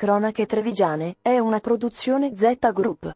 Cronache Trevigiane è una produzione Z Group.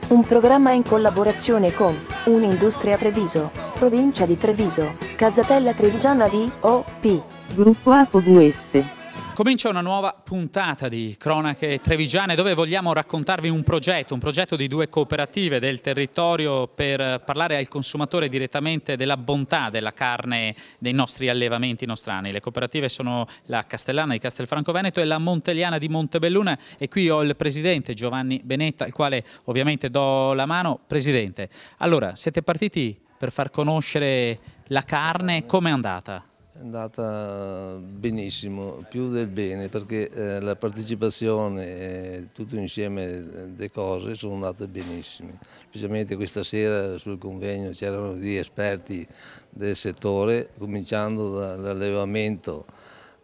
Un programma in collaborazione con Un'Industria Treviso, Provincia di Treviso, Casatella Trevigiana di O.P. Gruppo APOVS. Comincia una nuova puntata di Cronache Trevigiane dove vogliamo raccontarvi un progetto di due cooperative del territorio per parlare al consumatore direttamente della bontà della carne dei nostri allevamenti nostrani. Le cooperative sono la Castellana di Castelfranco Veneto e la Monteliana di Montebelluna e qui ho il presidente Giovanni Benetta, al quale ovviamente do la mano. Presidente, allora siete partiti per far conoscere la carne, com'è andata? È andata benissimo, più del bene, perché la partecipazione e tutto insieme le cose sono andate benissime. Specialmente questa sera sul convegno c'erano degli esperti del settore, cominciando dall'allevamento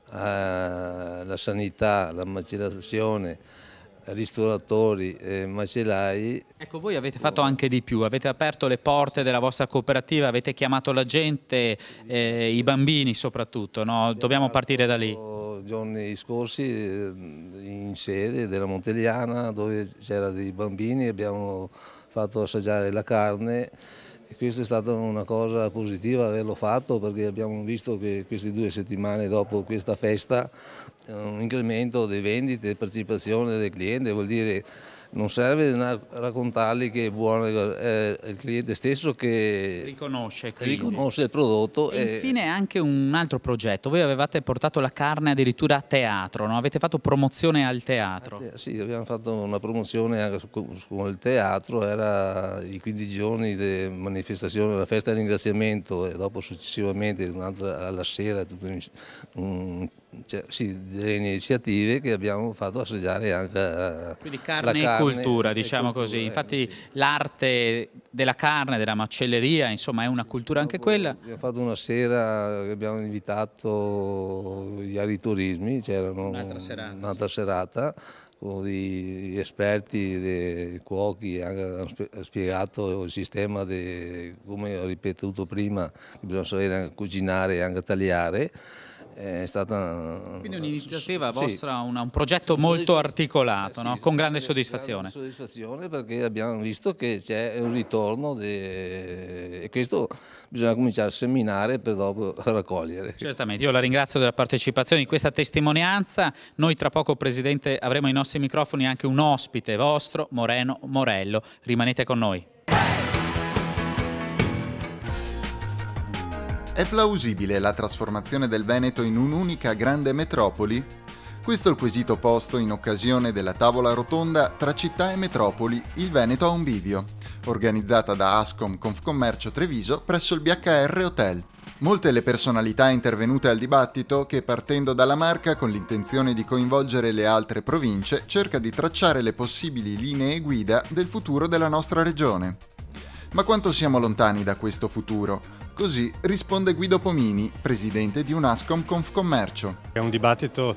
alla sanità, la macellazione, ristoratori, macellai. Ecco, voi avete fatto anche di più, avete aperto le porte della vostra cooperativa, avete chiamato la gente, i bambini soprattutto, no? Dobbiamo partire da lì. Giorni scorsi in sede della Monteliana dove c'erano dei bambini abbiamo fatto assaggiare la carne. E questa è stata una cosa positiva averlo fatto, perché abbiamo visto che queste 2 settimane dopo questa festa un incremento delle vendite e partecipazione del cliente. Vuol dire, non serve raccontargli che è buono, è il cliente stesso che riconosce il prodotto. E infine anche un altro progetto, voi avevate portato la carne addirittura a teatro, no? Avete fatto promozione al teatro? Sì, abbiamo fatto una promozione anche con il teatro, era i 15 giorni di manifestazione, la festa di ringraziamento e dopo successivamente un'altra alla sera, delle iniziative che abbiamo fatto assaggiare anche quindi carne e cultura, diciamo così. Infatti l'arte della carne, della macelleria, insomma è una cultura anche quella. Abbiamo fatto una sera che abbiamo invitato gli agriturismi, c'erano un'altra serata con gli esperti, dei cuochi, hanno spiegato il sistema, come ho ripetuto prima, che bisogna sapere cucinare e anche tagliare. È stata quindi un'iniziativa vostra, un progetto molto articolato, no? Con grande soddisfazione. Grande soddisfazione, perché abbiamo visto che c'è un ritorno e questo bisogna cominciare a seminare per dopo raccogliere. Certamente, io la ringrazio della partecipazione, di questa testimonianza. Noi tra poco, Presidente, avremo ai nostri microfoni anche un ospite vostro, Moreno Morello. Rimanete con noi. È plausibile la trasformazione del Veneto in un'unica grande metropoli? Questo è il quesito posto in occasione della tavola rotonda tra città e metropoli, il Veneto a un bivio, organizzata da Ascom Confcommercio Treviso presso il BHR Hotel. Molte le personalità intervenute al dibattito che, partendo dalla Marca con l'intenzione di coinvolgere le altre province, cerca di tracciare le possibili linee guida del futuro della nostra regione. Ma quanto siamo lontani da questo futuro? Così risponde Guido Pomini, presidente di Un'Ascom Confcommercio. È un dibattito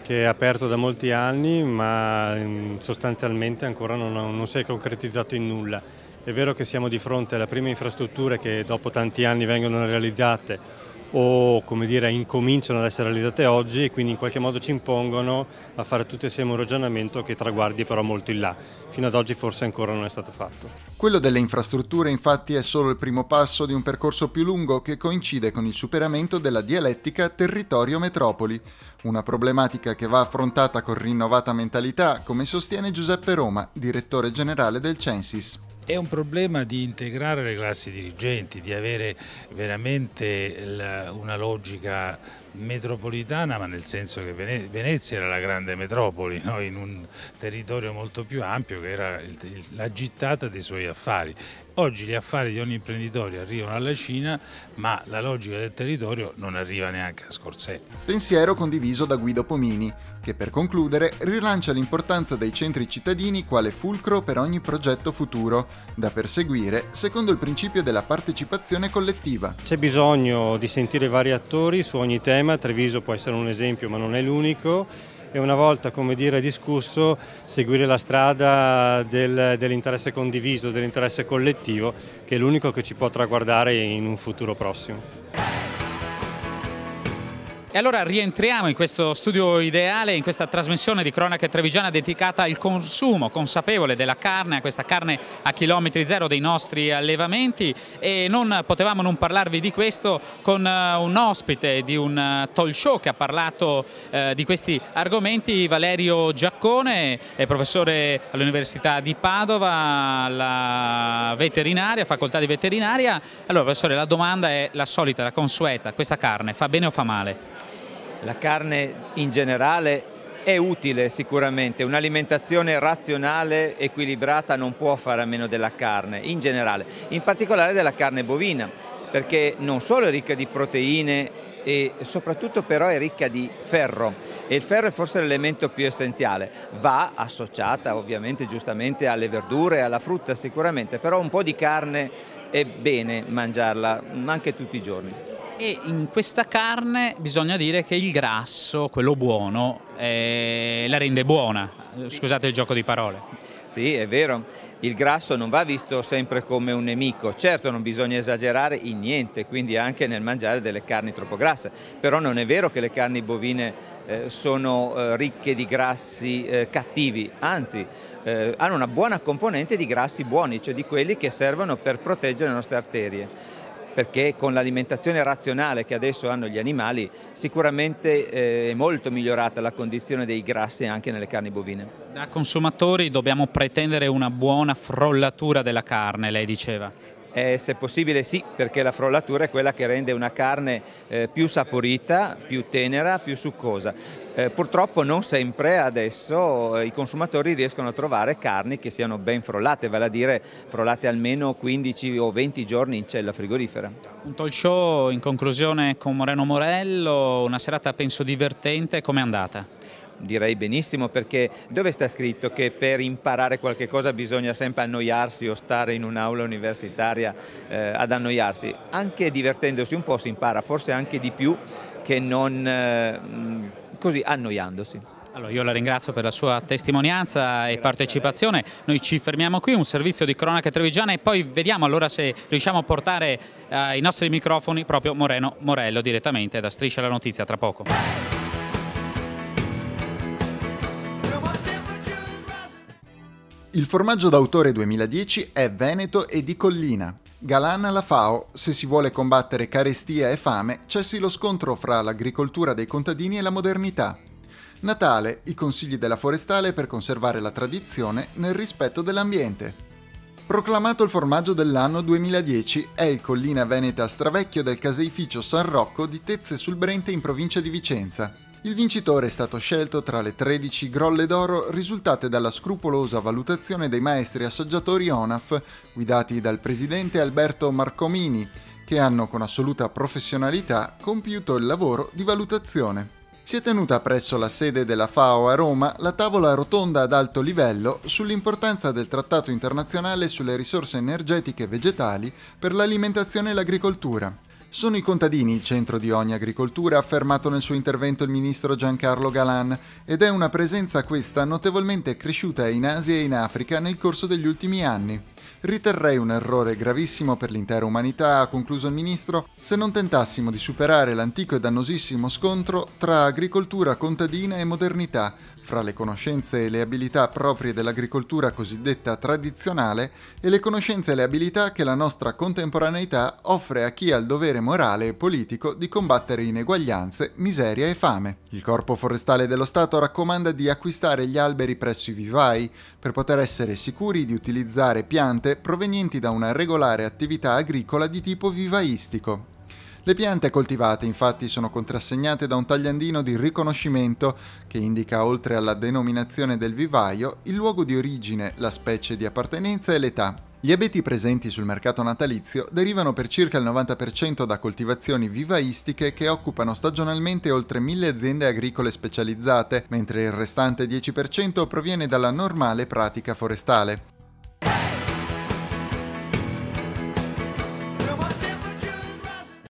che è aperto da molti anni, ma sostanzialmente ancora non si è concretizzato in nulla. È vero che siamo di fronte alle prime infrastrutture che dopo tanti anni vengono realizzate o, come dire, incominciano ad essere realizzate oggi, e quindi in qualche modo ci impongono a fare tutti assieme un ragionamento che traguardi però molto in là. Fino ad oggi forse ancora non è stato fatto. Quello delle infrastrutture infatti è solo il primo passo di un percorso più lungo che coincide con il superamento della dialettica territorio-metropoli, una problematica che va affrontata con rinnovata mentalità, come sostiene Giuseppe Roma, direttore generale del Censis. È un problema di integrare le classi dirigenti, di avere veramente una logica metropolitana, ma nel senso che Venezia era la grande metropoli, no? In un territorio molto più ampio che era la gittata dei suoi affari. Oggi gli affari di ogni imprenditore arrivano alla Cina, ma la logica del territorio non arriva neanche a Scorsese. Pensiero condiviso da Guido Pomini, che per concludere rilancia l'importanza dei centri cittadini quale fulcro per ogni progetto futuro, da perseguire secondo il principio della partecipazione collettiva. C'è bisogno di sentire vari attori su ogni tema, Treviso può essere un esempio ma non è l'unico, e una volta, come dire, discusso, seguire la strada dell'interesse condiviso, dell'interesse collettivo, che è l'unico che ci può traguardare in un futuro prossimo. E allora rientriamo in questo studio ideale, in questa trasmissione di Cronache Trevigiane dedicata al consumo consapevole della carne, a questa carne a chilometri zero dei nostri allevamenti, e non potevamo non parlarvi di questo con un ospite di un talk show che ha parlato di questi argomenti, Valerio Giaccone, è professore all'Università di Padova, alla veterinaria, facoltà di veterinaria. Allora professore, la domanda è la solita, la consueta: questa carne fa bene o fa male? La carne in generale è utile sicuramente, un'alimentazione razionale, equilibrata non può fare a meno della carne, in generale, in particolare della carne bovina, perché non solo è ricca di proteine e soprattutto però è ricca di ferro, e il ferro è forse l'elemento più essenziale. Va associata ovviamente giustamente alle verdure, alla frutta sicuramente, però un po' di carne è bene mangiarla anche tutti i giorni. E in questa carne bisogna dire che il grasso, quello buono, la rende buona. Scusate il gioco di parole. Sì, è vero, il grasso non va visto sempre come un nemico, certo non bisogna esagerare in niente, quindi anche nel mangiare delle carni troppo grasse, però non è vero che le carni bovine sono ricche di grassi cattivi, anzi hanno una buona componente di grassi buoni, cioè di quelli che servono per proteggere le nostre arterie. Perché con l'alimentazione razionale che adesso hanno gli animali sicuramente è molto migliorata la condizione dei grassi anche nelle carni bovine. Da consumatori dobbiamo pretendere una buona frollatura della carne, lei diceva. Se possibile sì, perché la frollatura è quella che rende una carne più saporita, più tenera, più succosa. Purtroppo non sempre adesso i consumatori riescono a trovare carni che siano ben frollate, vale a dire frollate almeno 15 o 20 giorni in cella frigorifera. Un talk show in conclusione con Moreno Morello, una serata penso divertente, com'è andata? Direi benissimo, perché dove sta scritto che per imparare qualche cosa bisogna sempre annoiarsi o stare in un'aula universitaria ad annoiarsi? Anche divertendosi un po' si impara, forse anche di più che non così annoiandosi. Allora, io la ringrazio per la sua testimonianza e partecipazione. Noi ci fermiamo qui, un servizio di Cronache Trevigiane, e poi vediamo allora se riusciamo a portare ai nostri microfoni proprio Moreno Morello direttamente da Striscia la Notizia tra poco. Il formaggio d'autore 2010 è veneto e di collina. Galan alla FAO: se si vuole combattere carestia e fame, cessi lo scontro fra l'agricoltura dei contadini e la modernità. Natale: i consigli della Forestale per conservare la tradizione nel rispetto dell'ambiente. Proclamato il formaggio dell'anno 2010, è il Collina Veneta Stravecchio del caseificio San Rocco di Tezze sul Brente in provincia di Vicenza. Il vincitore è stato scelto tra le 13 grolle d'oro risultate dalla scrupolosa valutazione dei maestri assaggiatori ONAF, guidati dal presidente Alberto Marcomini, che hanno con assoluta professionalità compiuto il lavoro di valutazione. Si è tenuta presso la sede della FAO a Roma la tavola rotonda ad alto livello sull'importanza del Trattato internazionale sulle risorse energetiche vegetali per l'alimentazione e l'agricoltura. Sono i contadini il centro di ogni agricoltura, ha affermato nel suo intervento il ministro Giancarlo Galan, ed è una presenza questa notevolmente cresciuta in Asia e in Africa nel corso degli ultimi anni. Riterrei un errore gravissimo per l'intera umanità, ha concluso il ministro, se non tentassimo di superare l'antico e dannosissimo scontro tra agricoltura contadina e modernità, fra le conoscenze e le abilità proprie dell'agricoltura cosiddetta tradizionale e le conoscenze e le abilità che la nostra contemporaneità offre a chi ha il dovere morale e politico di combattere ineguaglianze, miseria e fame. Il Corpo Forestale dello Stato raccomanda di acquistare gli alberi presso i vivai per poter essere sicuri di utilizzare piante provenienti da una regolare attività agricola di tipo vivaistico. Le piante coltivate infatti sono contrassegnate da un tagliandino di riconoscimento che indica, oltre alla denominazione del vivaio, il luogo di origine, la specie di appartenenza e l'età. Gli abeti presenti sul mercato natalizio derivano per circa il 90% da coltivazioni vivaistiche che occupano stagionalmente oltre 1000 aziende agricole specializzate, mentre il restante 10% proviene dalla normale pratica forestale.